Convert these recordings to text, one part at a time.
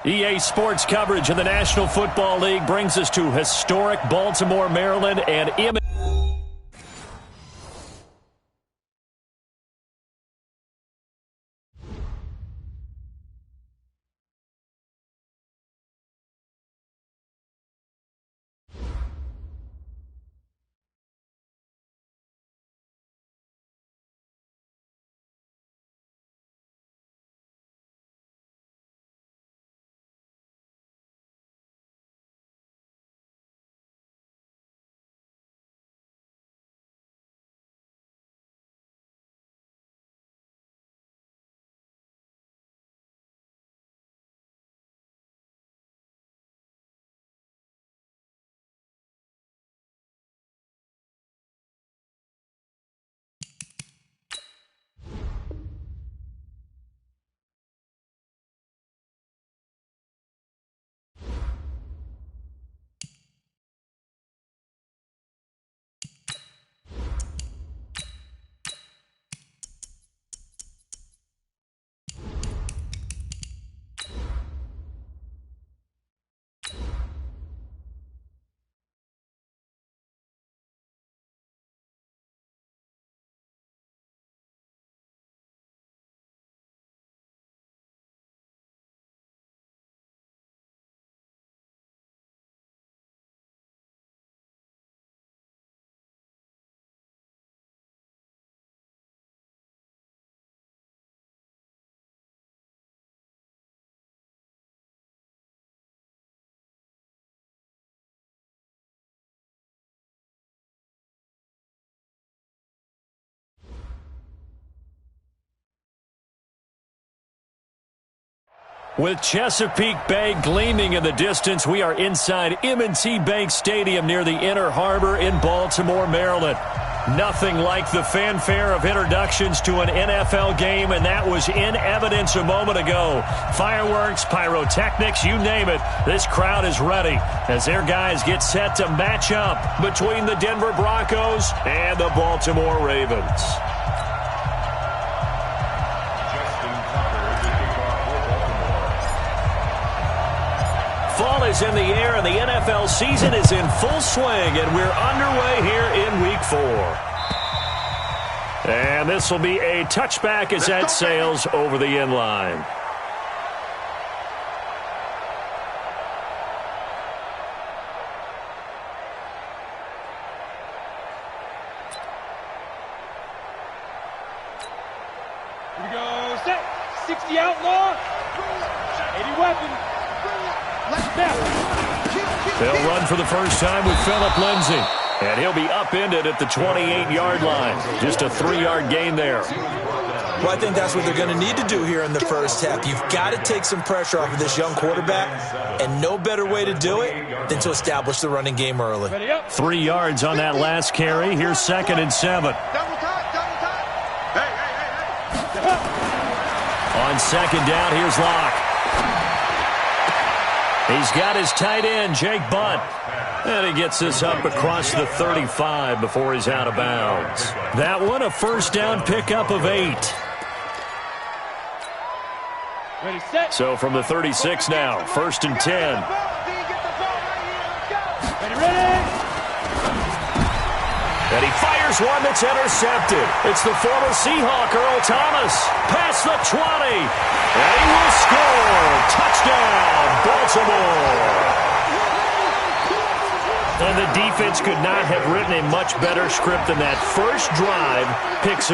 EA Sports coverage of the National Football League brings us to historic Baltimore, Maryland, and with Chesapeake Bay gleaming in the distance, we are inside M&T Bank Stadium near the Inner Harbor in Baltimore, Maryland. Nothing like the fanfare of introductions to an NFL game, and that was in evidence a moment ago. Fireworks, pyrotechnics, you name it. This crowd is ready as their guys get set to match up between the Denver Broncos and the Baltimore Ravens. Fall is in the air, and the NFL season is in full swing, and we're underway here in Week 4. And this will be a touchback as that sails over the end line. Here we go, set, 60 outlaw, 80 weapon. They'll run for the first time with Phillip Lindsay. And he'll be upended at the 28-yard line. Just a 3-yard gain there. Well, I think that's what they're going to need to do here in the first half. You've got to take some pressure off of this young quarterback, and no better way to do it than to establish the running game early. 3 yards on that last carry. Here's 2nd and 7. On 2nd down, here's Locke. He's got his tight end, Jake Butt. And he gets this up across the 35 before he's out of bounds. That one, a first down pickup of 8. Ready, set. So from the 36 now, 1st and 10. Ready. And he fires one that's intercepted. It's the former Seahawk, Earl Thomas. Past the 20. And he will score. Touchdown, Baltimore. And the defense could not have written a much better script than that first drive, pick 6.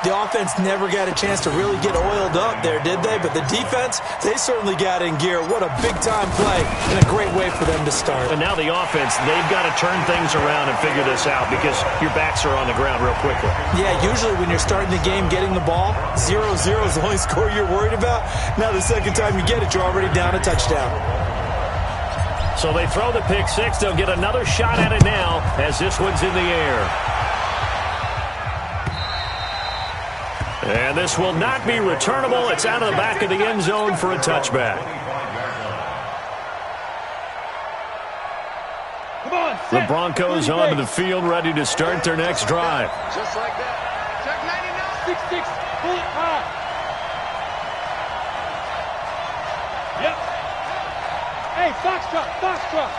The offense never got a chance to really get oiled up there, did they? But the defense, they certainly got in gear. What a big-time play and a great way for them to start. And now the offense, they've got to turn things around and figure this out because your backs are on the ground real quickly. Yeah, usually when you're starting the game getting the ball, 0-0 is the only score you're worried about. Now the second time you get it, you're already down a touchdown. So they throw the pick 6. They'll get another shot at it now as this one's in the air. And this will not be returnable. It's out of the back of the end zone for a touchback. Come on, the Broncos onto the field ready to start their next drive. Just like that. Check 99. 6-6. Pull it high. Yep. Hey, foxtrot, foxtrot.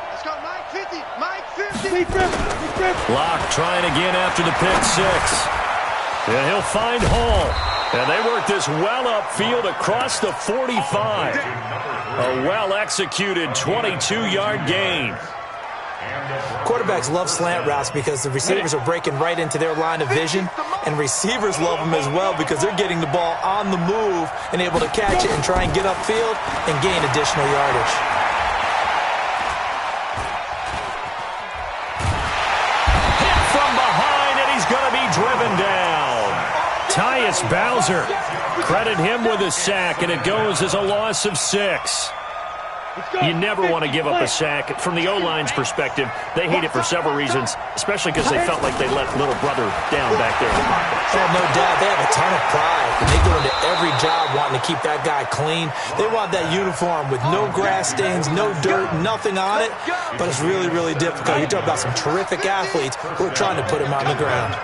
Let's go, Mike 50, Mike 50. Big rip. Locke trying again after the pick six. And he'll find Hall. And they work this well upfield across the 45. A well-executed 22-yard gain. Quarterbacks love slant routes because the receivers are breaking right into their line of vision, and receivers love them as well because they're getting the ball on the move and able to catch it and try and get upfield and gain additional yardage. Hit from behind, and he's going to be driven down. Tyus Bowser, credit him with a sack, and it goes as a loss of 6. You never want to give up a sack. From the O-line's perspective, they hate it for several reasons, especially because they felt like they let little brother down back there in the pocket. Oh, no doubt. They have a ton of pride, and they go into every job wanting to keep that guy clean. They want that uniform with no grass stains, no dirt, nothing on it, but it's really, really difficult. You're talking about some terrific athletes who are trying to put him on the ground.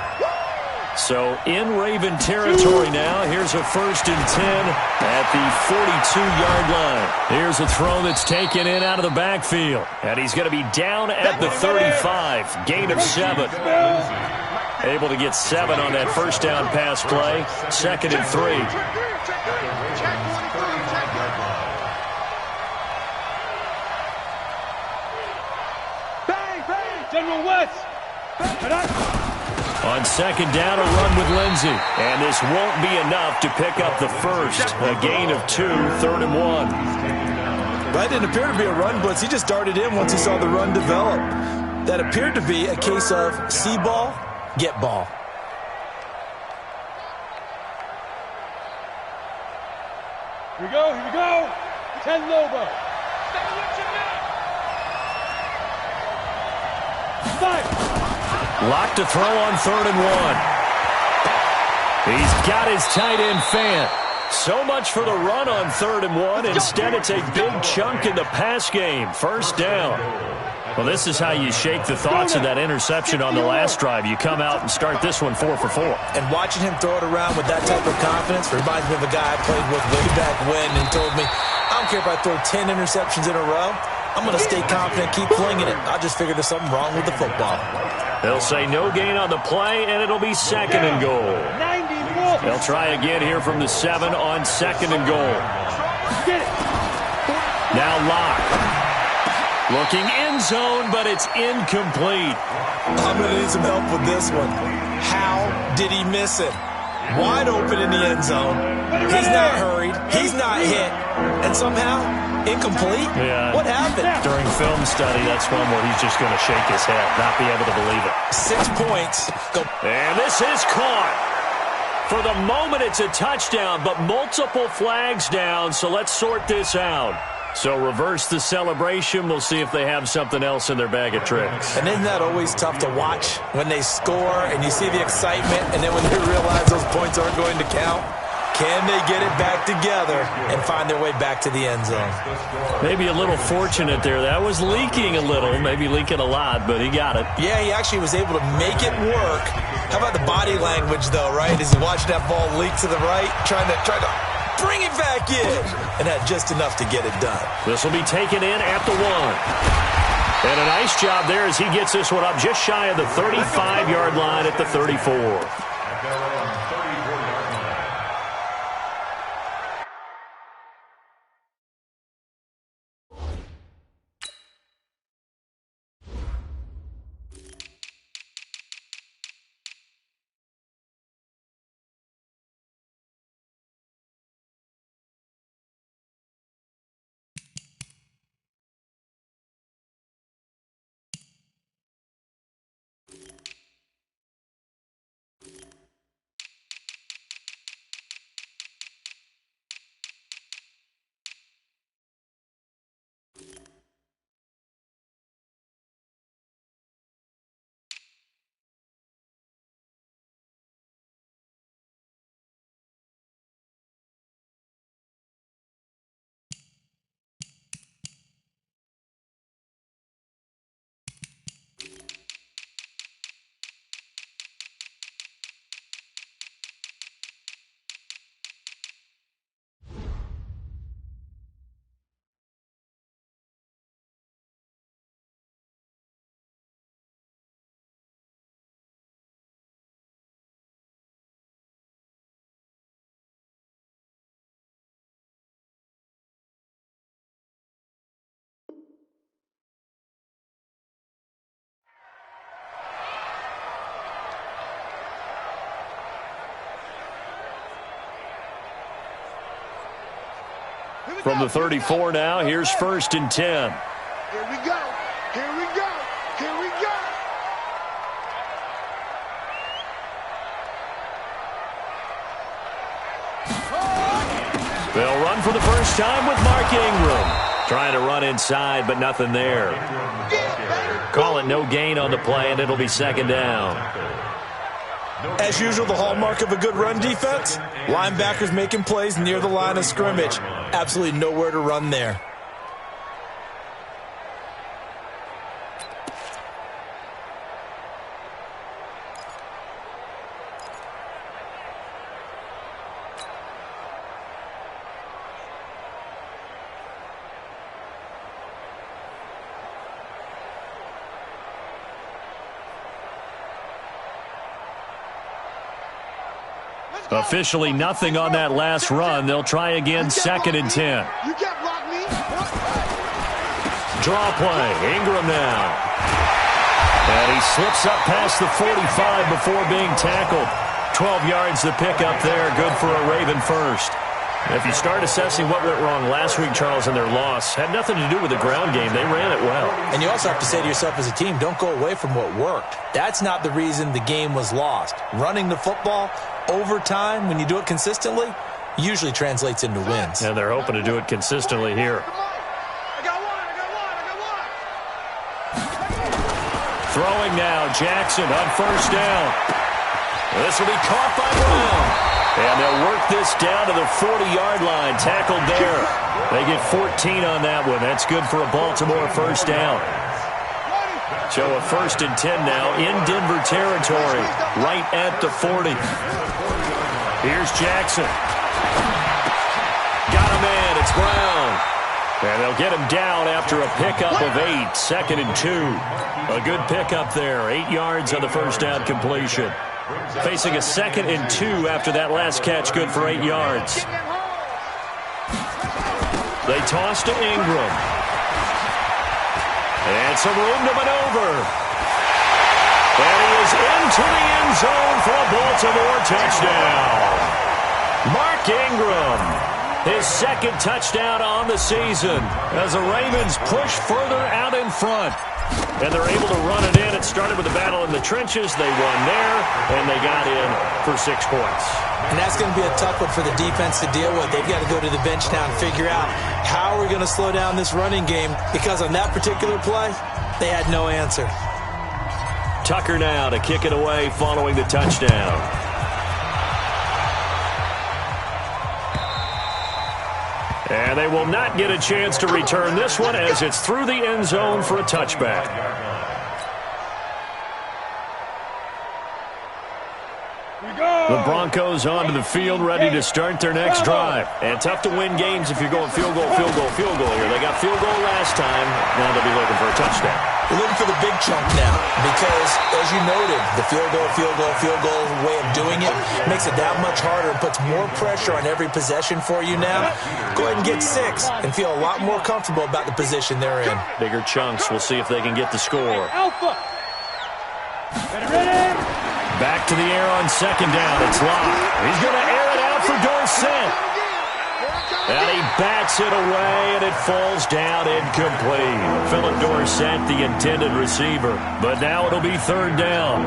So in Raven territory now. Here's a 1st and 10 at the 42-yard line. Here's a throw that's taken in out of the backfield. And he's going to be down at the 35. Gain of 7. Able to get 7 on that first down pass play. 2nd and 3. General West. On 2nd down, a run with Lindsey. And this won't be enough to pick up the first. A gain of 2, 3rd and 1. That didn't appear to be a run blitz. He just darted in once he saw the run develop. That appeared to be a case of see ball, get ball. Here we go. 10 Lobo. 5. Locked to throw on 3rd and 1. He's got his tight end Fant. So much for the run on 3rd and 1. Instead, it's a big chunk in the pass game. 1st down. Well, this is how you shake the thoughts of that interception on the last drive. You come out and start this one 4 for 4. And watching him throw it around with that type of confidence reminds me of a guy I played with way back when and told me, I don't care if I throw 10 interceptions in a row. I'm going to stay confident, keep flinging it. I just figured there's something wrong with the football. They'll say no gain on the play, and it'll be 2nd and goal. 94. They'll try again here from the 7 on 2nd and goal. Now Locke. Looking end zone, but it's incomplete. I'm going to need some help with this one. How did he miss it? Wide open in the end zone. He's not hurried. He's not hit. And somehow, incomplete? Yeah. What happened? During film study, that's one where he's just going to shake his head, not be able to believe it. 6 points. Go. And this is caught. For the moment, it's a touchdown, but multiple flags down, so let's sort this out. So reverse the celebration. We'll see if they have something else in their bag of tricks. And isn't that always tough to watch when they score and you see the excitement, and then when they realize those points aren't going to count? Can they get it back together and find their way back to the end zone? Maybe a little fortunate there. That was leaking a little, maybe leaking a lot, but he got it. Yeah, he actually was able to make it work. How about the body language, though, right? As he watched that ball leak to the right, trying to bring it back in, and had just enough to get it done. This will be taken in at the 1. And a nice job there as he gets this one up just shy of the 35-yard line at the 34. From the 34 now, here's 1st and 10. Here we go. Here we go. Here we go. They'll run for the first time with Mark Ingram. Trying to run inside, but nothing there. Call it no gain on the play, and it'll be 2nd down. As usual, the hallmark of a good run defense, linebackers making plays near the line of scrimmage. Absolutely nowhere to run there. Officially nothing on that last run. They'll try again, 2nd and 10. You can't block me. Draw play. Ingram now. And he slips up past the 45 before being tackled. 12 yards the pickup there. Good for a Raven first. If you start assessing what went wrong last week, Charles, in their loss, had nothing to do with the ground game. They ran it well. And you also have to say to yourself as a team, don't go away from what worked. That's not the reason the game was lost. Running the football over time, when you do it consistently, usually translates into wins. And they're hoping to do it consistently here. I got one. Throwing now, Jackson on 1st down. This will be caught by Brown. And they'll work this down to the 40-yard line. Tackled there. They get 14 on that one. That's good for a Baltimore 1st down. So a 1st and 10 now in Denver territory, right at the 40. Here's Jackson. Got a man. It's Brown. And they'll get him down after a pickup of 8. 2nd and 2. A good pickup there. 8 yards on the 1st down completion. Facing a 2nd and 2 after that last catch. Good for 8 yards. They toss to Ingram. And some room to maneuver. And he is into the end zone for a Baltimore touchdown. Mark Ingram, his 2d touchdown on the season as the Ravens push further out in front. And they're able to run it in. It started with a battle in the trenches. They won there, and they got in for 6 points. And that's going to be a tough one for the defense to deal with. They've got to go to the bench now and figure out how are we going to slow down this running game, because on that particular play, they had no answer. Tucker now to kick it away following the touchdown. And they will not get a chance to return this one as it's through the end zone for a touchback. The Broncos onto the field, ready to start their next drive. And tough to win games if you're going field goal here. They got field goal last time. Now they'll be looking for a touchdown. They're looking for the big chunk now because, as you noted, the field goal way of doing it makes it that much harder and puts more pressure on every possession for you now. Go ahead and get 6 and feel a lot more comfortable about the position they're in. Bigger chunks. We'll see if they can get the score. Alpha. Ready. Back to the air on 2nd down. It's Locke. He's going to air it out for Dorsett. And he bats it away, and it falls down incomplete. Philip Dorsett, the intended receiver. But now it'll be 3rd down.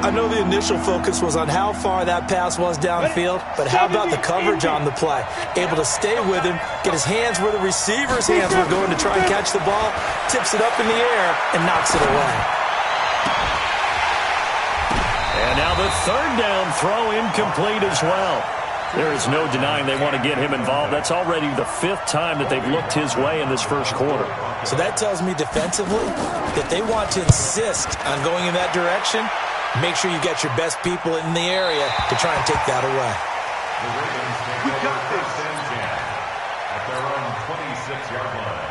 I know the initial focus was on how far that pass was downfield, but how about the coverage on the play? Able to stay with him, get his hands where the receiver's hands were going to try and catch the ball, tips it up in the air, and knocks it away. And now the 3rd down throw incomplete as well. There is no denying they want to get him involved. That's already the 5th time that they've looked his way in this first quarter. So that tells me defensively that they want to insist on going in that direction. Make sure you get your best people in the area to try and take that away. We got this at their own 26-yard line.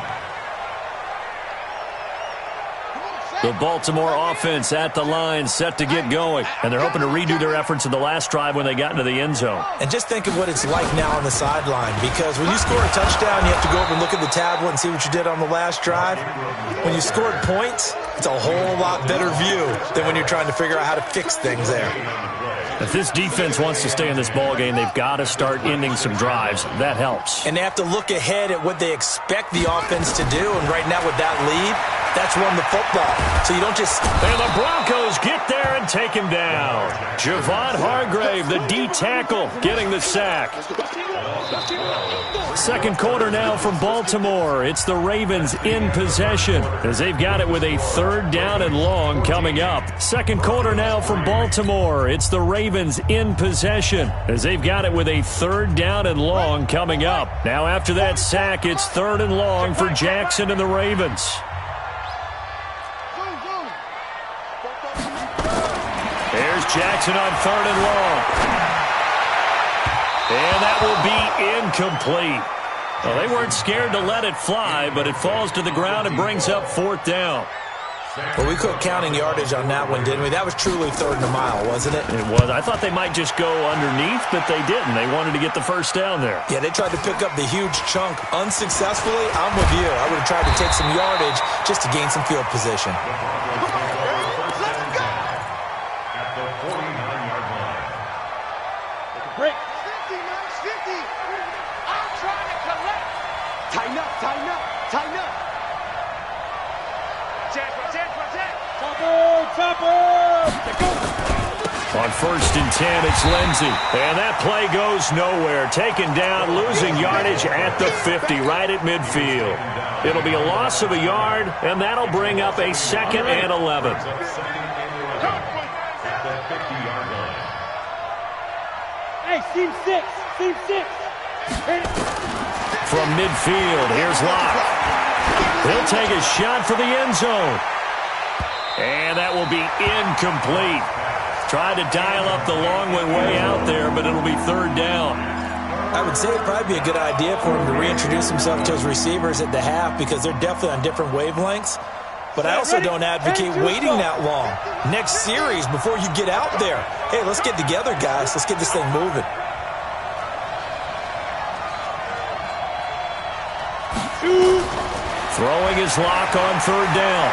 The Baltimore offense at the line, set to get going. And they're hoping to redo their efforts in the last drive when they got into the end zone. And just think of what it's like now on the sideline, because when you score a touchdown, you have to go over and look at the tablet and see what you did on the last drive. When you scored points, it's a whole lot better view than when you're trying to figure out how to fix things there. If this defense wants to stay in this ball game, they've got to start ending some drives. That helps. And they have to look ahead at what they expect the offense to do. And right now with that lead, that's run the football. So you don't just... And the Broncos get there and take him down. Javon Hargrave, the D tackle, getting the sack. Second quarter now from Baltimore. It's the Ravens in possession as they've got it with a third down and long coming up. Second quarter now from Baltimore. It's the Ravens in possession as they've got it with a third down and long coming up. Now after that sack, it's third and long for Jackson and the Ravens. There's Jackson on third and long. And that will be incomplete. Well, they weren't scared to let it fly, but it falls to the ground and brings up fourth down. Well, we quit counting yardage on that one, didn't we? That was truly third and a mile, wasn't it? It was. I thought they might just go underneath, but they didn't. They wanted to get the first down there. Yeah, they tried to pick up the huge chunk unsuccessfully. I'm with you. I would have tried to take some yardage just to gain some field position. At the 49-yard line. Break. 50, man, 50. I'm trying to collect. Tighten up, tighten up, tighten up. Chopper, chopper. On first and 10, it's Lindsey. And that play goes nowhere. Taken down, losing yardage at the 50, right at midfield. It'll be a loss of a yard, and that'll bring up a second and 11. At the 50-yard line. Hey, seam six, seam six. From midfield, here's Locke. He'll take a shot for the end zone. And that will be incomplete. Tried to dial up the long way out there, but it'll be third down. I would say it'd probably be a good idea for him to reintroduce himself to his receivers at the half because they're definitely on different wavelengths. But I also don't advocate waiting that long. Next series, before you get out there, hey, let's get together, guys. Let's get this thing moving. Throwing his Lock on third down.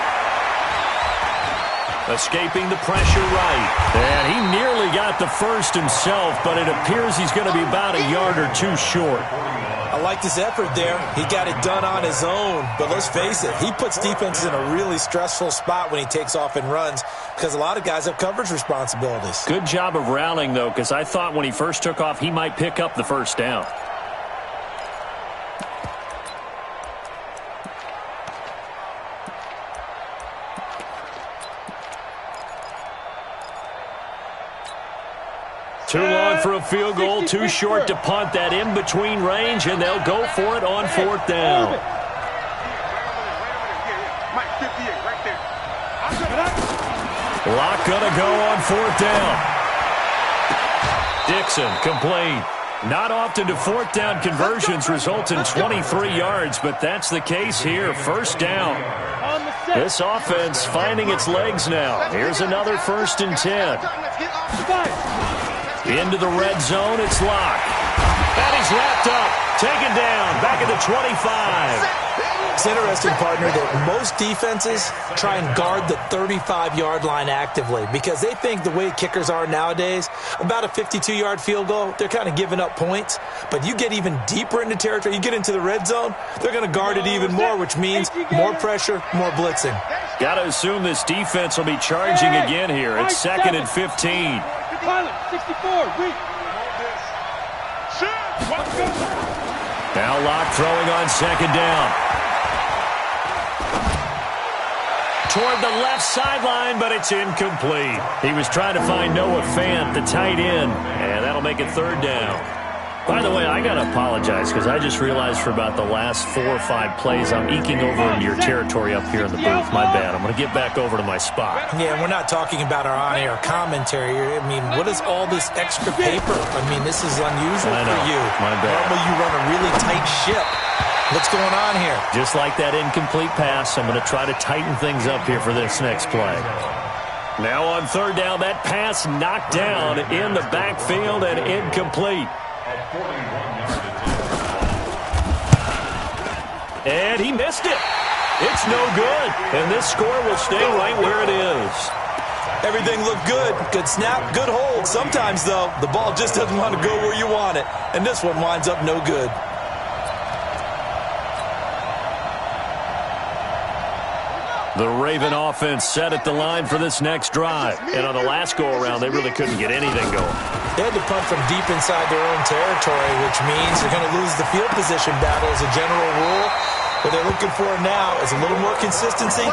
Escaping the pressure right. And he nearly got the first himself, but it appears he's going to be about a yard or two short. I liked his effort there. He got it done on his own. But let's face it, he puts defenses in a really stressful spot when he takes off and runs because a lot of guys have coverage responsibilities. Good job of rallying, though, because I thought when he first took off, he might pick up the first down. Too long for a field goal, too short to punt. That in-between range, and they'll go for it on fourth down. Lock gonna go on fourth down. Dixon complete. Not often do fourth down conversions result in 23 yards, but that's the case here. First down. This offense finding its legs now. Here's another first and 10. Into the red zone, it's Locke. And he's wrapped up, taken down, back at the 25. It's interesting, partner, that most defenses try and guard the 35-yard line actively because they think the way kickers are nowadays, about a 52-yard field goal, they're kind of giving up points. But you get even deeper into territory, you get into the red zone, they're going to guard it even more, which means more pressure, more blitzing. Got to assume this defense will be charging again here. It's second and 15. Pilot, 64, weak. Now Locke throwing on second down. Toward the left sideline, but it's incomplete. He was trying to find Noah Fant, the tight end, and that'll make it third down. By the way, I got to apologize because I just realized for about the last 4 or 5 plays I'm eking over into your territory up here in the booth. My bad. I'm going to get back over to my spot. Yeah, we're not talking about our on-air commentary. I mean, what is all this extra paper? I mean, this is unusual for you. My bad. Normally you run a really tight ship. What's going on here? Just like that incomplete pass, I'm going to try to tighten things up here for this next play. Now on third down, that pass knocked down in the backfield and incomplete. And he missed it. It's no good. And this score will stay right where it is. Everything looked good. Good snap, good hold. Sometimes, though, the ball just doesn't want to go where you want it. And this one winds up no good. The Raven offense set at the line for this next drive. And on the last go-around, they really couldn't get anything going. They had to punt from deep inside their own territory, which means they're going to lose the field position battle as a general rule. What they're looking for now is a little more consistency,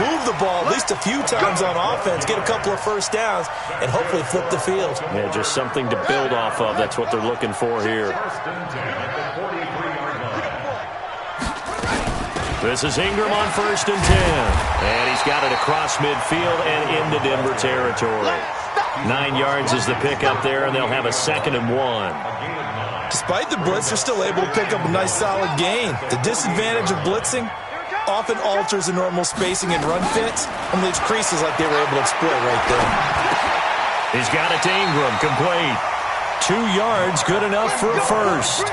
move the ball at least a few times on offense, get a couple of first downs, and hopefully flip the field. Yeah, just something to build off of. That's what they're looking for here. This is Ingram on 1st and 10. And he's got it across midfield and into Denver territory. 9 yards is the pickup there, and they'll have a 2nd and 1. Despite the blitz, they're still able to pick up a nice solid gain. The disadvantage of blitzing often alters the normal spacing and run fits and leaves creases like they were able to exploit right there. He's got it to Ingram, complete. 2 yards, good enough for a first.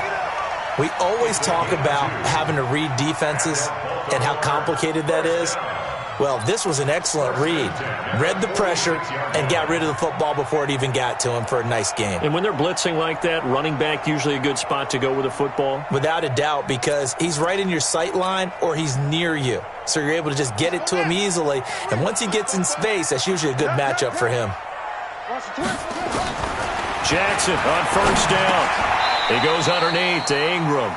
We always talk about having to read defenses and how complicated that is. Well, this was an excellent read. Read the pressure and got rid of the football before it even got to him for a nice game. And when they're blitzing like that, running back usually a good spot to go with the football? Without a doubt, because he's right in your sight line or he's near you. So you're able to just get it to him easily. And once he gets in space, that's usually a good matchup for him. Jackson on 1st down. He goes underneath to Ingram.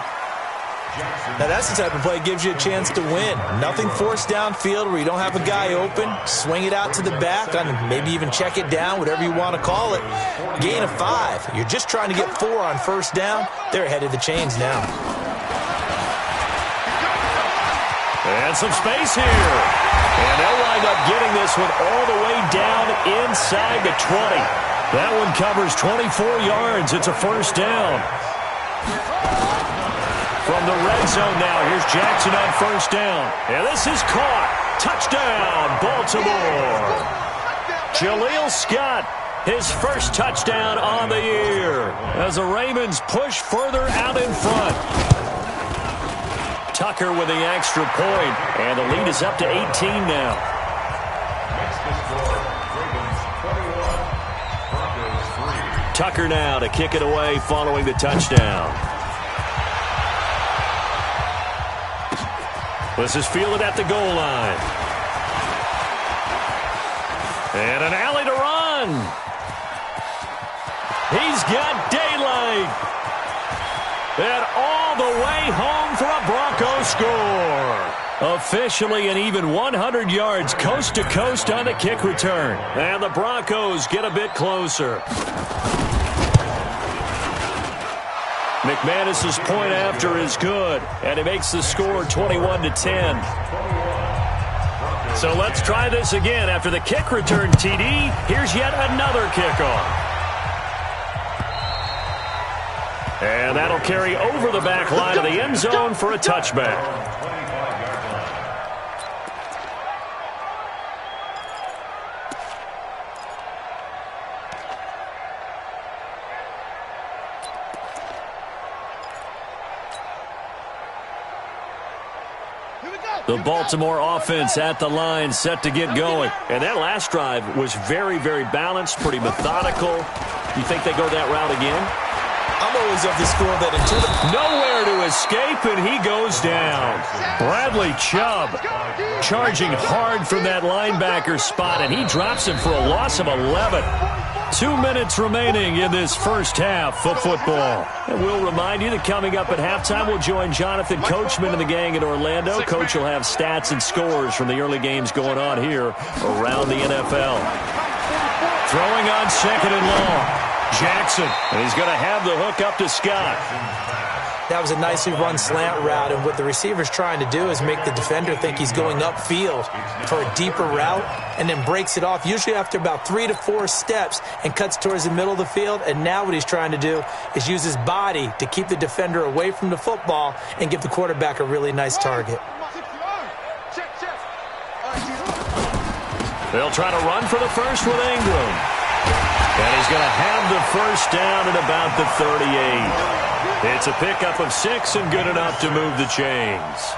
Now, that's the type of play that gives you a chance to win. Nothing forced downfield where you don't have a guy open. Swing it out to the back, and maybe even check it down, whatever you want to call it. Gain of 5. You're just trying to get 4 on 1st down. They're ahead of the chains now. And some space here. And they'll wind up getting this one all the way down inside the 20. That one covers 24 yards. It's a 1st down. From the red zone now, here's Jackson on 1st down. And this is caught. Touchdown, Baltimore. Jaleel Scott, his first touchdown on the year, as the Ravens push further out in front. Tucker with the extra point, and the lead is up to 18 now. Tucker now to kick it away following the touchdown. This is fielded at the goal line. And an alley to run. He's got daylight. And all the way home for a Broncos score. Officially an even 100 yards coast to coast on the kick return. And the Broncos get a bit closer. McManus's point after is good, and it makes the score 21-10. So let's try this again. After the kick return, TD, here's yet another kickoff. And that'll carry over the back line of the end zone for a touchback. The Baltimore offense at the line, set to get going. And that last drive was very, very balanced, pretty methodical. You think they go that route again? I'm always of the school that until nowhere to escape, and he goes down. Bradley Chubb charging hard from that linebacker spot, and he drops him for a loss of 11. 2 minutes remaining in this first half of football. And we'll remind you that coming up at halftime, we'll join Jonathan Coachman and the gang in Orlando. Coach will have stats and scores from the early games going on here around the NFL. Throwing on 2nd and long. Jackson, and he's going to have the hook up to Scott. That was a nicely run slant route, and what the receiver's trying to do is make the defender think he's going upfield for a deeper route and then breaks it off, usually after about 3 to 4 steps, and cuts towards the middle of the field. And now what he's trying to do is use his body to keep the defender away from the football and give the quarterback a really nice target. They'll try to run for the first with Ingram. And he's going to have the first down at about the 38. It's a pickup of 6 and good enough to move the chains.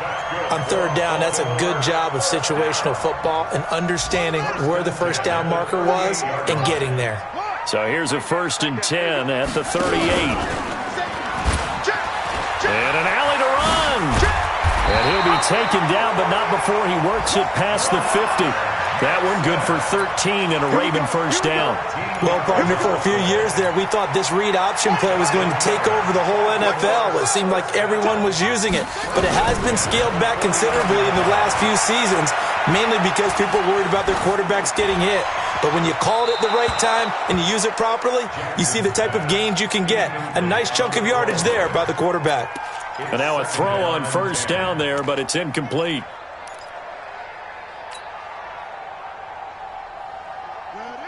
On third down, that's a good job of situational football and understanding where the first down marker was and getting there. So here's a 1st and 10 at the 38. And an alley to run. And he'll be taken down, but not before he works it past the 50. That one good for 13 and a Raven first down. Well, partner, for a few years there, we thought this read option play was going to take over the whole NFL. It seemed like everyone was using it, but it has been scaled back considerably in the last few seasons, mainly because people are worried about their quarterbacks getting hit. But when you call it at the right time and you use it properly, you see the type of gains you can get. A nice chunk of yardage there by the quarterback. And now a throw on first down there, but it's incomplete.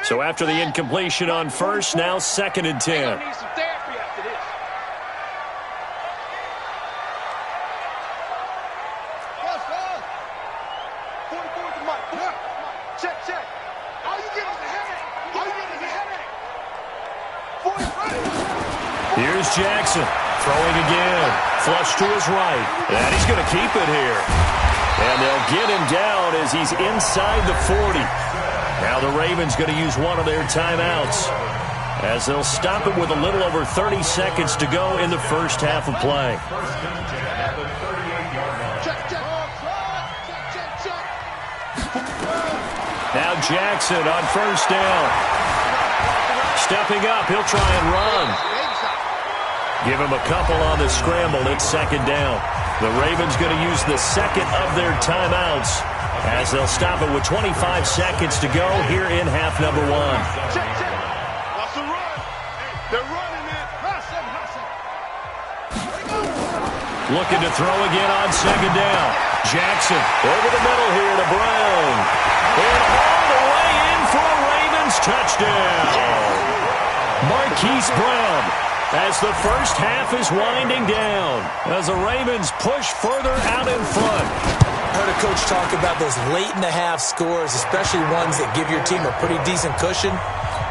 So after the incompletion on first, now 2nd and 10. Need some therapy after this. Check. All you get is a headache. Here's Jackson throwing again. Flush to his right. And he's going to keep it here. And they'll get him down as he's inside the 40. Now the Ravens going to use one of their timeouts as they'll stop it with a little over 30 seconds to go in the first half of play. Now Jackson on first down. Stepping up, he'll try and run. Give him a couple on the scramble. It's 2nd down. The Ravens going to use the second of their timeouts as they'll stop it with 25 seconds to go here in half number 1. Watch the run. They're running it. Looking to throw again on 2nd down. Jackson over the middle here to Brown. And all the way in for a Ravens touchdown. Marquise Brown as the first half is winding down as the Ravens push further out in front. I heard a coach talk about those late-in-the-half scores, especially ones that give your team a pretty decent cushion.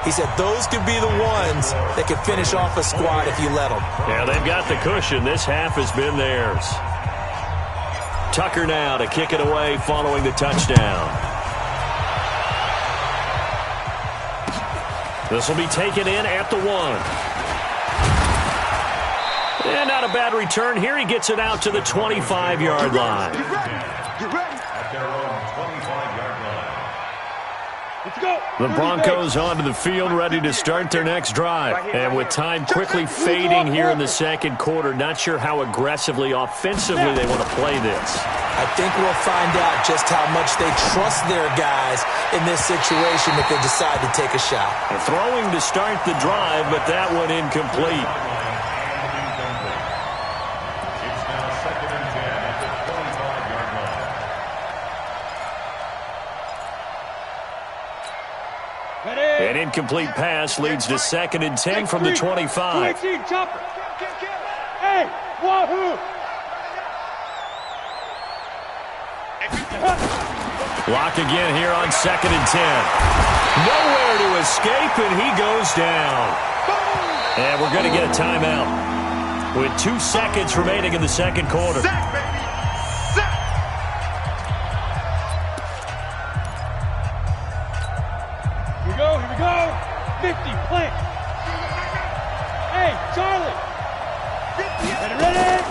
He said those could be the ones that could finish off a squad if you let them. Yeah, they've got the cushion. This half has been theirs. Tucker now to kick it away following the touchdown. This will be taken in at the 1. And not a bad return here. He gets it out to the 25-yard line. Get ready. At their own 25-yard line. Let's go. The Broncos onto the field, ready to start their next drive. And with time quickly fading here in the second quarter, not sure how aggressively, offensively they want to play this. I think we'll find out just how much they trust their guys in this situation if they decide to take a shot. Throwing to start the drive, but that one incomplete. It's now 2nd and 10 at the 25-yard line. Ready. An incomplete pass leads to 2nd and 10 from the 25. 218, chopper. Hey, wahoo. Block again here on 2nd and 10. Nowhere to escape, and he goes down. And we're going to get a timeout with 2 seconds remaining in the second quarter. Set, baby. Set. Here we go. 50, plant. Hey, Charlie. Ready.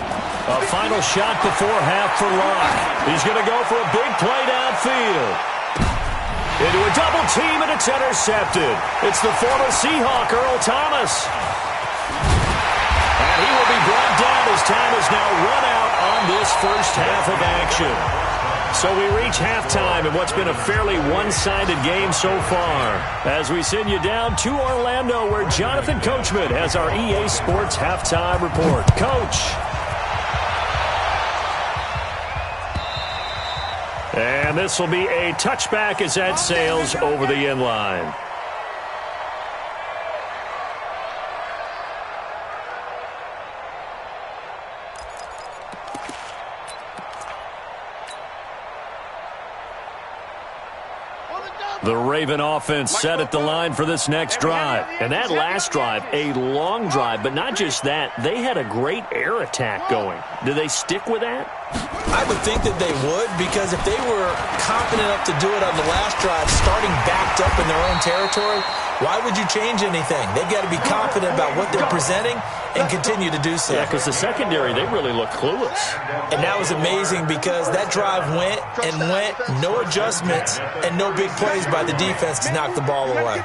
A final shot before half for Locke. He's going to go for a big play downfield. Into a double team, and it's intercepted. It's the former Seahawk, Earl Thomas. And he will be brought down as time is now run out on this first half of action. So we reach halftime in what's been a fairly one-sided game so far, as we send you down to Orlando, where Jonathan Coachman has our EA Sports halftime report. Coach. And this will be a touchback as that sails over the end line. The Raven offense set at the line for this next drive. And that last drive, a long drive, but not just that. They had a great air attack going. Do they stick with that? I would think that they would, because if they were confident enough to do it on the last drive, starting backed up in their own territory, why would you change anything? They've got to be confident about what they're presenting and continue to do so. Yeah, because the secondary, they really look clueless. And that was amazing because that drive went and went, no adjustments and no big plays by the defense to knock the ball away.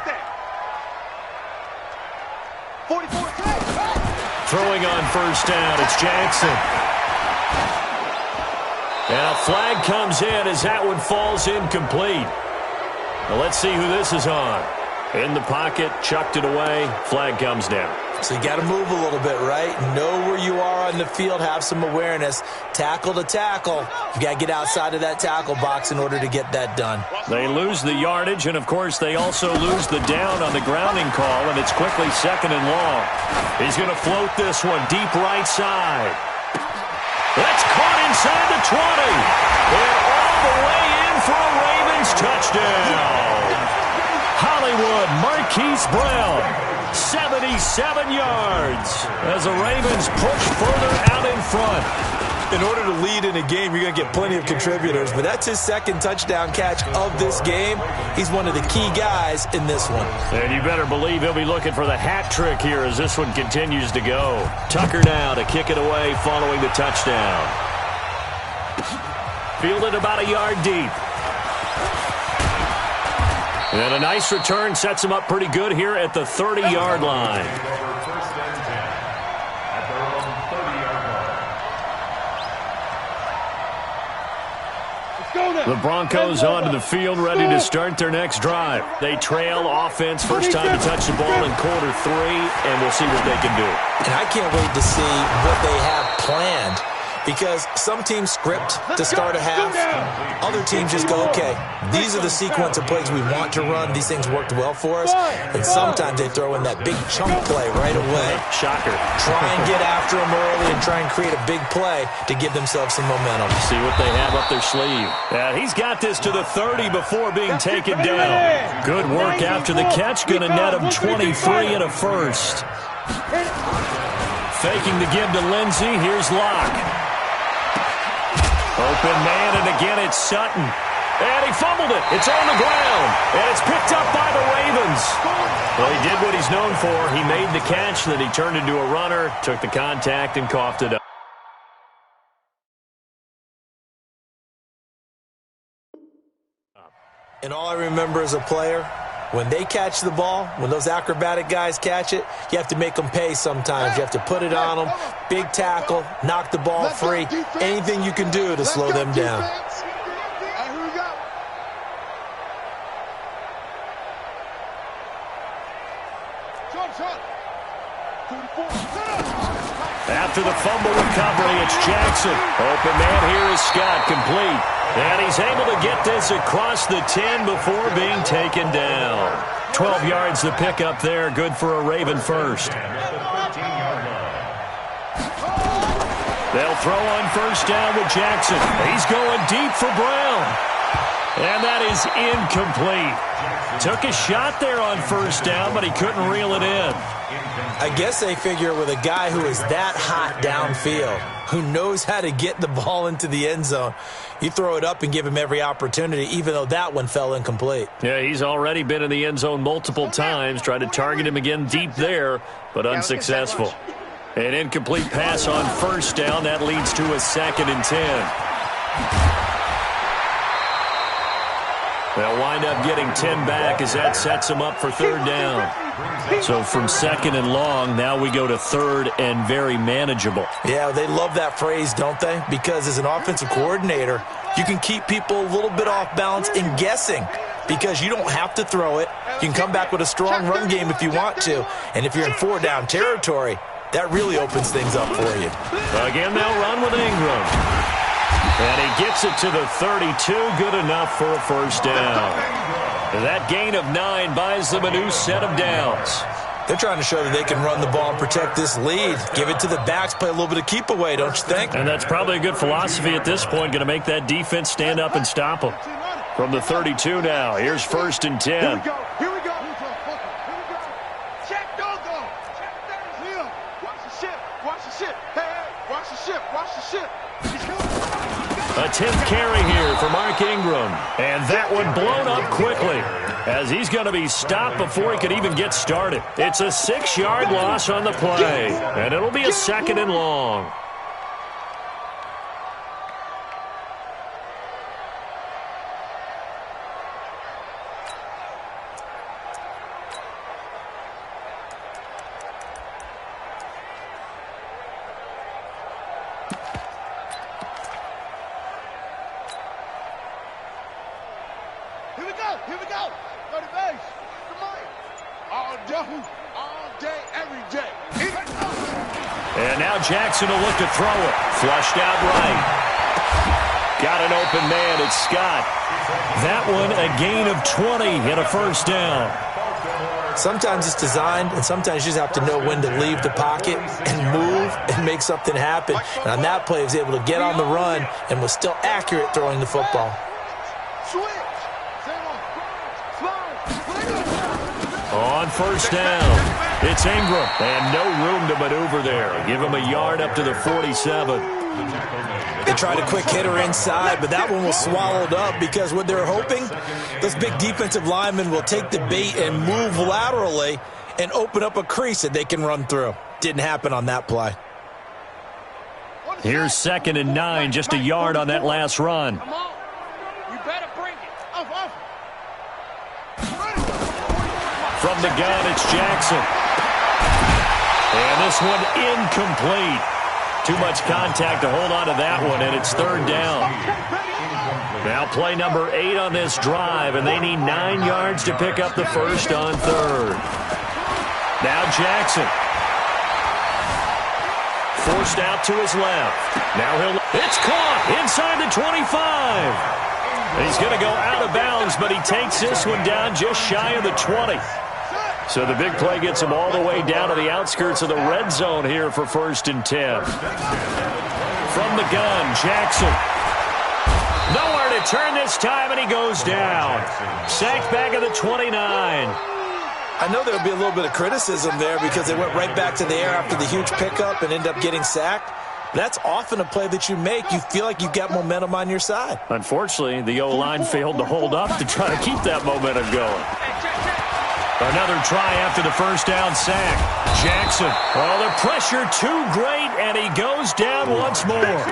Throwing on first down, it's Jackson. And a flag comes in as that one falls incomplete. Now let's see who this is on. In the pocket, chucked it away, flag comes down. So you got to move a little bit, right? Know where you are on the field, have some awareness. Tackle to tackle. You got to get outside of that tackle box in order to get that done. They lose the yardage, and of course they also lose the down on the grounding call, and it's quickly 2nd and long. He's going to float this one deep right side. That's caught inside the 20. And all the way in for a Ravens touchdown. Hollywood Marquise Brown, 77 yards as the Ravens push further out in front. In order to lead in a game, you're going to get plenty of contributors, but that's his 2nd touchdown catch of this game. He's one of the key guys in this one. And you better believe he'll be looking for the hat trick here as this one continues to go. Tucker now to kick it away following the touchdown. Fielded about a yard deep. And a nice return sets him up pretty good here at the 30-yard line. The Broncos onto the field, ready to start their next drive. They trail offense, first time to touch the ball in quarter 3, and we'll see what they can do. And I can't wait to see what they have planned, because some teams script to start a half. Other teams just go, okay, these are the sequence of plays we want to run. These things worked well for us. And sometimes they throw in that big chunk play right away. Shocker. Try and get after them early and try and create a big play to give themselves some momentum. See what they have up their sleeve. He's got this to the 30 before being taken down. Good work after the catch. Going to net him 23 and a first. Faking the give to Lindsey. Here's Locke. Open man, and again it's Sutton. And he fumbled it. It's on the ground. And it's picked up by the Ravens. Well, he did what he's known for. He made the catch, then he turned into a runner, took the contact, and coughed it up. And all I remember as a player, when they catch the ball, when those acrobatic guys catch it, you have to make them pay sometimes. You have to put it on them, big tackle, knock the ball free, anything you can do to slow them down. After the fumble recovery, it's Jackson. Open man here is Scott, complete. And he's able to get this across the 10 before being taken down. 12 yards the pickup there, good for a Raven first. They'll throw on first down with Jackson. He's going deep for Brown. And that is incomplete. Took a shot there on first down, but he couldn't reel it in. I guess they figure with a guy who is that hot downfield, who knows how to get the ball into the end zone, you throw it up and give him every opportunity, even though that one fell incomplete. Yeah, he's already been in the end zone multiple times, tried to target him again deep there, but unsuccessful. An incomplete pass on first down. That leads to a 2nd and 10. They'll wind up getting 10 back as that sets them up for 3rd down. So from 2nd and long, now we go to 3rd and very manageable. Yeah, they love that phrase, don't they? Because as an offensive coordinator, you can keep people a little bit off balance and guessing, because you don't have to throw it. You can come back with a strong run game if you want to. And if you're in 4-down territory, that really opens things up for you. Again, they'll run with Ingram. And he gets it to the 32, good enough for a first down. That gain of 9 buys them a new set of downs. They're trying to show that they can run the ball and protect this lead. Give it to the backs, play a little bit of keep away, don't you think? And that's probably a good philosophy at this point, going to make that defense stand up and stop them. From the 32 now, here's 1st and 10. Here we go. Here we go. Check, don't go. Check, Leo, watch the ship. Watch the ship. Hey, watch the ship. Watch the ship. A 10th carry here for Mark Ingram. And that one blown up quickly, as he's going to be stopped before he could even get started. It's a 6-yard loss on the play, and it'll be a 2nd and long. Here we go. Go to base. Come on. All day, every day. And now Jackson will look to throw it. Flushed out right. Got an open man. It's Scott. That one a gain of 20 and a 1st down. Sometimes it's designed, and sometimes you just have to know when to leave the pocket and move and make something happen. And on that play, he was able to get on the run and was still accurate throwing the football. On 1st down, it's Ingram, and no room to maneuver there. Give him a yard up to the 47. They tried a quick hitter inside, but that one was swallowed up because what they're hoping, those big defensive linemen will take the bait and move laterally and open up a crease that they can run through. Didn't happen on that play. Here's 2nd and 9, just a yard on that last run. Come on. You better bring it. Off. From the gun, it's Jackson. And this one incomplete. Too much contact to hold on to that one, and it's 3rd down. Now play number 8 on this drive, and they need 9 yards to pick up the 1st on 3rd. Now Jackson. Forced out to his left. Now it's caught inside the 25. He's going to go out of bounds, but he takes this one down just shy of the 20. So the big play gets him all the way down to the outskirts of the red zone here for 1st and 10. From the gun, Jackson. Nowhere to turn this time, and he goes down. Sacked back at the 29. I know there would be a little bit of criticism there because they went right back to the air after the huge pickup and ended up getting sacked. That's often a play that you make. You feel like you've got momentum on your side. Unfortunately, the O-line failed to hold up to try to keep that momentum going. Another try after the 1st down sack. Jackson. Oh, the pressure too great, and he goes down once more.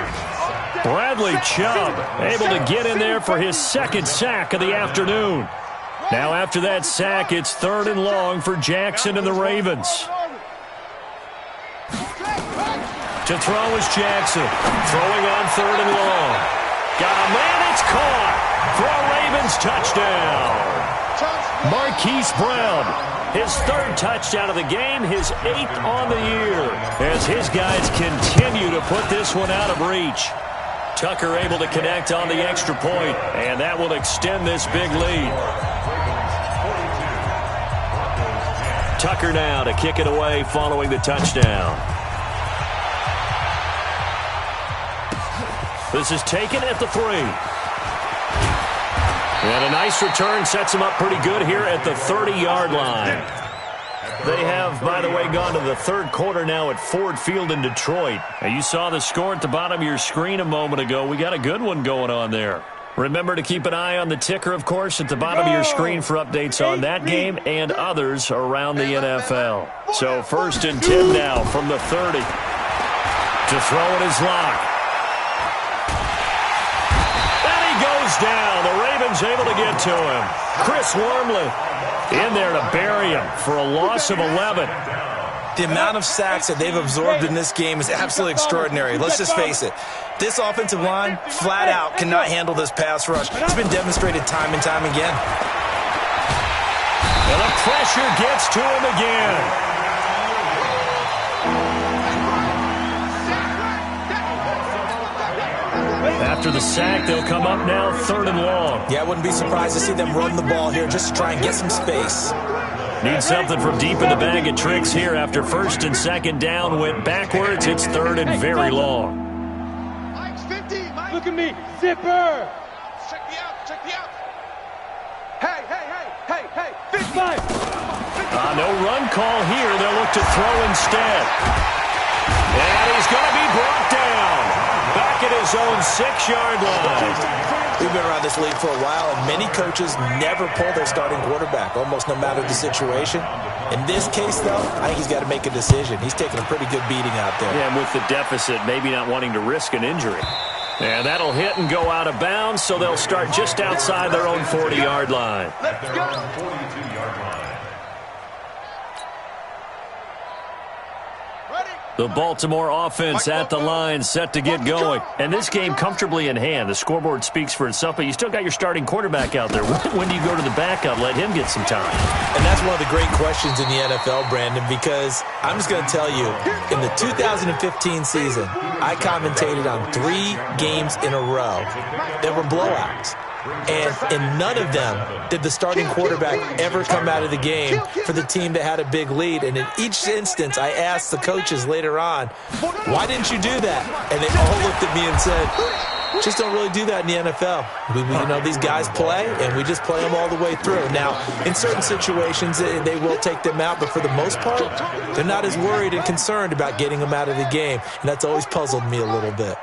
Bradley Chubb able to get in there for his 2nd sack of the afternoon. Now after that sack, it's 3rd and long for Jackson and the Ravens. To throw is Jackson. Throwing on 3rd and long. Got a man, it's caught for a Ravens touchdown. Marquise Brown, his 3rd touchdown of the game, his 8th on the year, as his guys continue to put this one out of reach. Tucker able to connect on the extra point, and that will extend this big lead. Tucker now to kick it away following the touchdown. This is taken at the 3. And a nice return sets him up pretty good here at the 30-yard line. They have, by the way, gone to the 3rd quarter now at Ford Field in Detroit. And you saw the score at the bottom of your screen a moment ago. We got a good one going on there. Remember to keep an eye on the ticker, of course, at the bottom of your screen for updates on that game and others around the NFL. So 1st and 10 now from the 30. To throw it is Locke. And he goes down. The Ravens able to get to him. Chris Wormley in there to bury him for a loss of 11. The amount of sacks that they've absorbed in this game is absolutely extraordinary. Let's just face it. This offensive line, flat out, cannot handle this pass rush. It's been demonstrated time and time again. And the pressure gets to him again. After the sack, they'll come up now 3rd and long. Yeah, I wouldn't be surprised to see them run the ball here just to try and get some space. Need something from deep in the bag of tricks here after 1st and 2nd down went backwards. It's 3rd and very long. Mike's 50, Mike. Look at me. Zipper. Check me out. Hey, big five. No run call here. They'll look to throw instead. And he's going to be brought down. Back at his own 6-yard line. We've been around this league for a while, and many coaches never pull their starting quarterback, almost no matter the situation. In this case, though, I think he's got to make a decision. He's taking a pretty good beating out there. Yeah, and with the deficit, maybe not wanting to risk an injury. And that'll hit and go out of bounds, so they'll start just outside their own 40-yard line. At their own 42-yard line. The Baltimore offense at the line, set to get going. And this game comfortably in hand. The scoreboard speaks for itself, but you still got your starting quarterback out there. When do you go to the backup, let him get some time? And that's one of the great questions in the NFL, Brandon, because I'm just going to tell you, in the 2015 season, I commentated on 3 games in a row that were blowouts. And in none of them did the starting quarterback ever come out of the game for the team that had a big lead. And in each instance, I asked the coaches later on, why didn't you do that? And they all looked at me and said, just don't really do that in the NFL. You know, these guys play, and we just play them all the way through. Now, in certain situations, they will take them out, but for the most part, they're not as worried and concerned about getting them out of the game. And that's always puzzled me a little bit.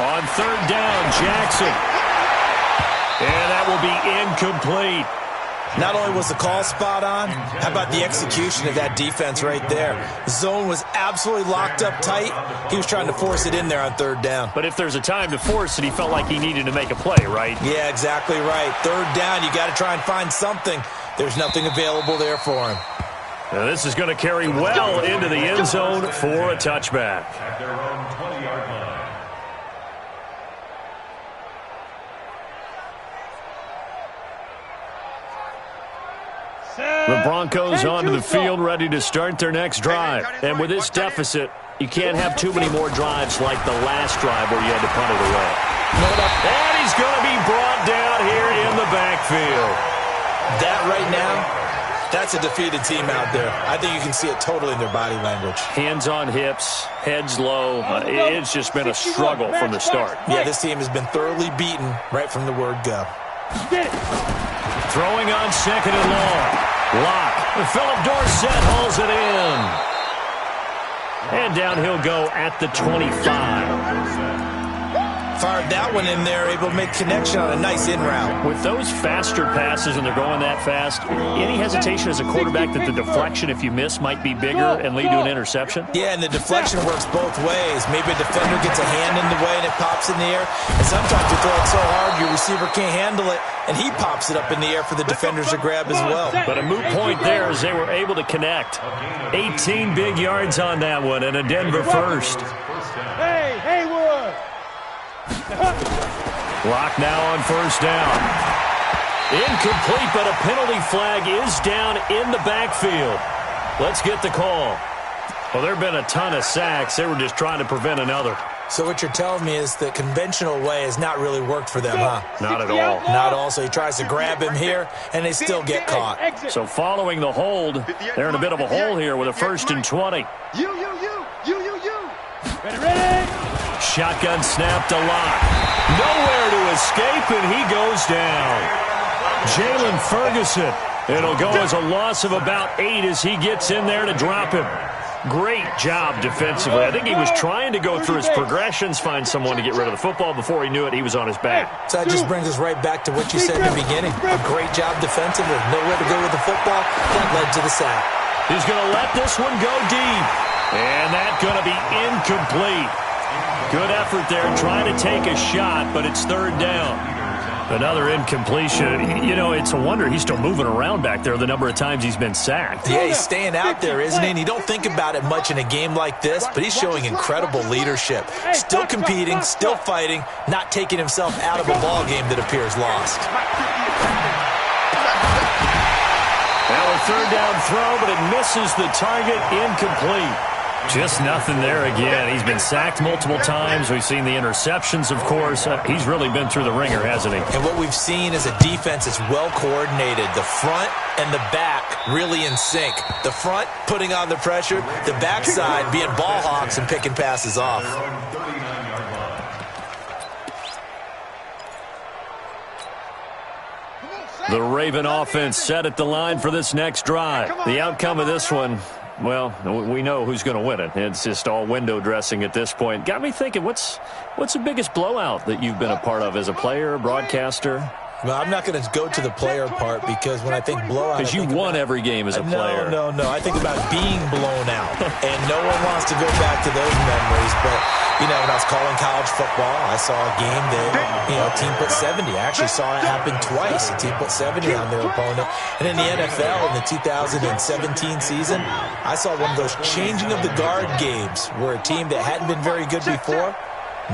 On third down, Jackson. And that will be incomplete. Not only was the call spot on, how about the execution of that defense right there? The zone was absolutely locked up tight. He was trying to force it in there on third down. But if there's a time to force it, he felt like he needed to make a play, right? Yeah, exactly right. Third down, you got to try and find something. There's nothing available there for him. Now this is going to carry well into the end zone for a touchback. At their own 20-yard line. The Broncos onto the field, ready to start their next drive. And with this deficit, you can't have too many more drives like the last drive where you had to punt it away. And he's going to be brought down here in the backfield. That right now, that's a defeated team out there. I think you can see it totally in their body language. Hands on hips, heads low. It's just been a struggle from the start. Yeah, this team has been thoroughly beaten right from the word go. Throwing on second and long. Lock. Philip Dorsett hauls it in. And down he'll go at the 25. Fired that one in there, able to make connection on a nice in route. With those faster passes and they're going that fast, any hesitation as a quarterback that the deflection, if you miss, might be bigger and lead to an interception? Yeah, and the deflection works both ways. Maybe a defender gets a hand in the way and it pops in the air. And sometimes you throw it so hard your receiver can't handle it, and he pops it up in the air for the defenders to grab as well. But a moot point there as they were able to connect. 18 big yards on that one and a Denver first. Hey, Haywood! Lock now on first down. Incomplete, but a penalty flag is down in the backfield. Let's get the call. Well, there have been a ton of sacks. They were just trying to prevent another. So what you're telling me is the conventional way has not really worked for them, huh? Not at all. Not at all. So he tries to grab him here, and they still get caught. So following the hold, they're in a bit of a hole here with a 1st and 20. You. Ready. Shotgun snap to Lock. Nowhere to escape, and he goes down. Jalen Ferguson. It'll go as a loss of about 8 as he gets in there to drop him. Great job defensively. I think he was trying to go through his progressions, find someone to get rid of the football. Before he knew it, he was on his back. So that just brings us right back to what you said in the beginning. A great job defensively. Nowhere to go with the football. That led to the sack. He's going to let this one go deep. And that's going to be incomplete. Good effort there trying to take a shot, but it's third down. Another incompletion. You know, it's a wonder he's still moving around back there the number of times he's been sacked. Yeah, he's staying out there, isn't he? And you don't think about it much in a game like this, but he's showing incredible leadership. Still competing, still fighting, not taking himself out of a ball game that appears lost. Now a third down throw, but it misses the target. Incomplete. Just nothing there again. He's been sacked multiple times. We've seen the interceptions, of course. He's really been through the ringer, hasn't he? And what we've seen is a defense that's well coordinated. The front and the back really in sync. The front putting on the pressure. The backside being ball hawks and picking passes off. The Raven offense set at the line for this next drive. The outcome of this one, well, we know who's going to win it. It's just all window dressing at this point. Got me thinking, what's the biggest blowout that you've been a part of as a player, broadcaster? Well, I'm not going to go to the player part because when I think blowout, because you won every game as a player. No. I think about being blown out, and no one wants to go back to those memories. But when I was calling college football, I saw a game that a team put 70. I actually saw it happen twice. A team put 70 on their opponent, and in the NFL in the 2017 season, I saw one of those changing of the guard games where a team that hadn't been very good before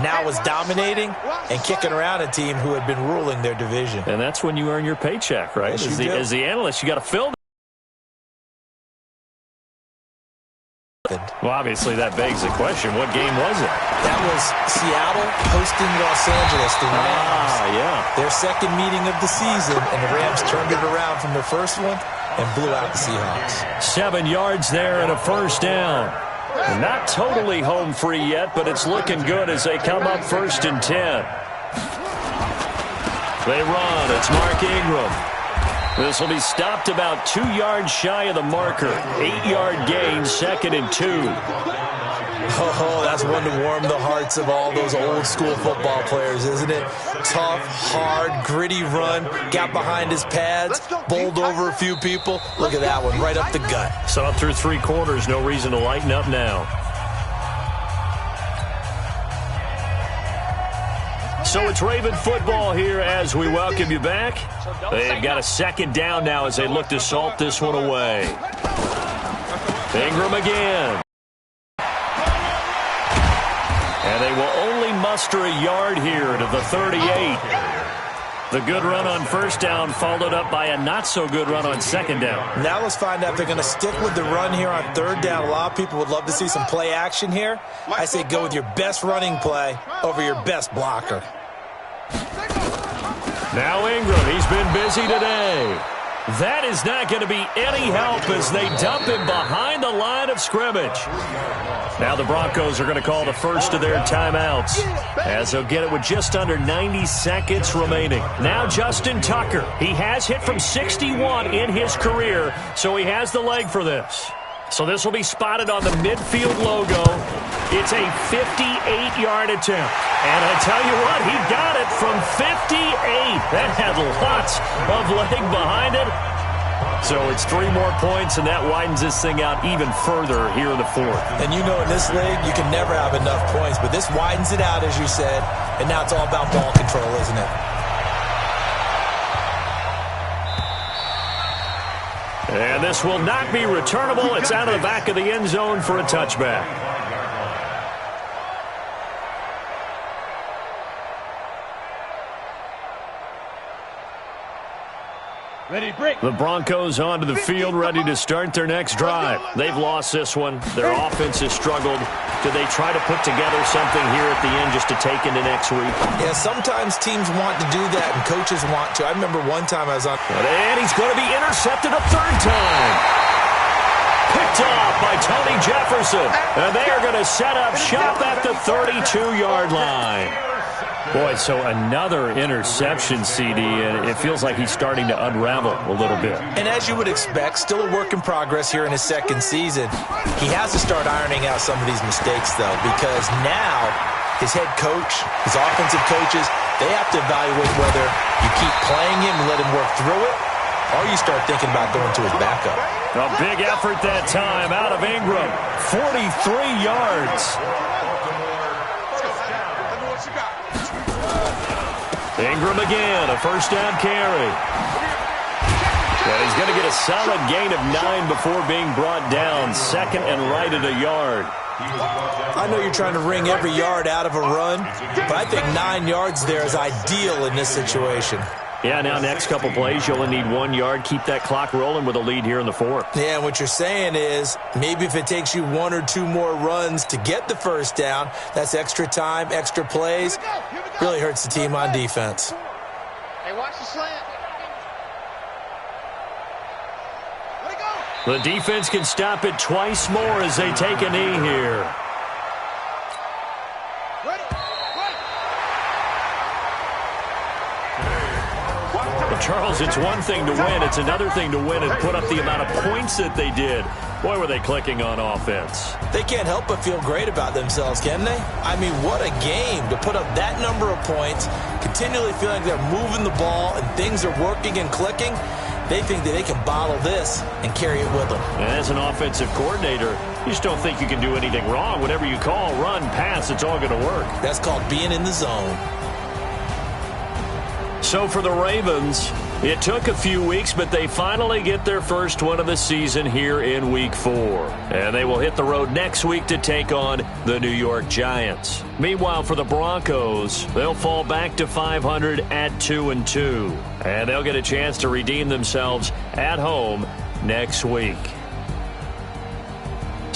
now was dominating and kicking around a team who had been ruling their division. And that's when you earn your paycheck, right? Yes, as the analyst, you got to fill. Well, obviously, that begs the question, what game was it? That was Seattle hosting Los Angeles, the Rams. Yeah. Their second meeting of the season, and the Rams turned it around from their first one and blew out the Seahawks. 7 yards there and a first down. Not totally home free yet, but it's looking good as they come up 1st and 10. They run. It's Mark Ingram. This will be stopped about 2 yards shy of the marker. 8-yard gain, 2nd and 2. Oh, that's one to warm the hearts of all those old school football players, isn't it? Tough, hard, gritty run. Got behind his pads, bowled over a few people. Look at that one, right up the gut. Saw it through 3 quarters. No reason to lighten up now. So it's Raven football here as we welcome you back. They've got a 2nd down now as they look to salt this one away. Ingram again. And they will only muster a yard here to the 38. The good run on 1st down followed up by a not-so-good run on 2nd down. Now let's find out if they're going to stick with the run here on 3rd down. A lot of people would love to see some play action here. I say go with your best running play over your best blocker. Now Ingram, he's been busy today. That is not going to be any help as they dump him behind the line of scrimmage. Now the Broncos are going to call the first of their timeouts as they'll get it with just under 90 seconds remaining. Now Justin Tucker. He has hit from 61 in his career, so he has the leg for this. So this will be spotted on the midfield logo. It's a 58-yard attempt. And I tell you what, he got it from 58. That had lots of leg behind it. So it's 3 more points, and that widens this thing out even further here in the 4th. And you know in this league, you can never have enough points. But this widens it out, as you said. And now it's all about ball control, isn't it? And this will not be returnable. It's out of the back of the end zone for a touchback. Ready, break. The Broncos onto the field, ready to start their next drive. They've lost this one. Their offense has struggled. Do they try to put together something here at the end just to take into next week? Yeah, sometimes teams want to do that and coaches want to. I remember one time I was on... And he's going to be intercepted a 3rd time. Picked off by Tony Jefferson. And they are going to set up shop at the 32-yard line. Boy, so another interception, CD, and it feels like he's starting to unravel a little bit. And as you would expect, still a work in progress here in his 2nd season. He has to start ironing out some of these mistakes, though, because now his head coach, his offensive coaches, they have to evaluate whether you keep playing him and let him work through it, or you start thinking about going to his backup. A big effort that time out of Ingram. 43 yards. Ingram again, a 1st down carry. And he's going to get a solid gain of 9 before being brought down. 2nd and right at a yard. I know you're trying to wring every yard out of a run, but I think 9 yards there is ideal in this situation. Yeah, now next couple plays, you only need 1 yard. Keep that clock rolling with a lead here in the 4th. Yeah, and what you're saying is maybe if it takes you 1 or 2 more runs to get the 1st down, that's extra time, extra plays. Really hurts the team on defense. Hey, watch the slant. Let it go. The defense can stop it twice more as they take a knee here. Well, Charles, it's one thing to win. It's another thing to win and put up the amount of points that they did. Boy, were they clicking on offense. They can't help but feel great about themselves, can they? I mean, what a game to put up that number of points, continually feeling like they're moving the ball and things are working and clicking. They think that they can bottle this and carry it with them. And as an offensive coordinator, you just don't think you can do anything wrong. Whatever you call, run, pass, it's all going to work. That's called being in the zone. So for the Ravens, it took a few weeks, but they finally get their first win of the season here in Week 4. And they will hit the road next week to take on the New York Giants. Meanwhile, for the Broncos, they'll fall back to 500 at 2-2. And they'll get a chance to redeem themselves at home next week.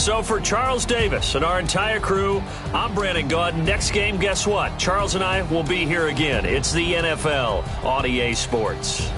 So for Charles Davis and our entire crew, I'm Brandon Gaudin. Next game, guess what? Charles and I will be here again. It's the NFL on EA Sports.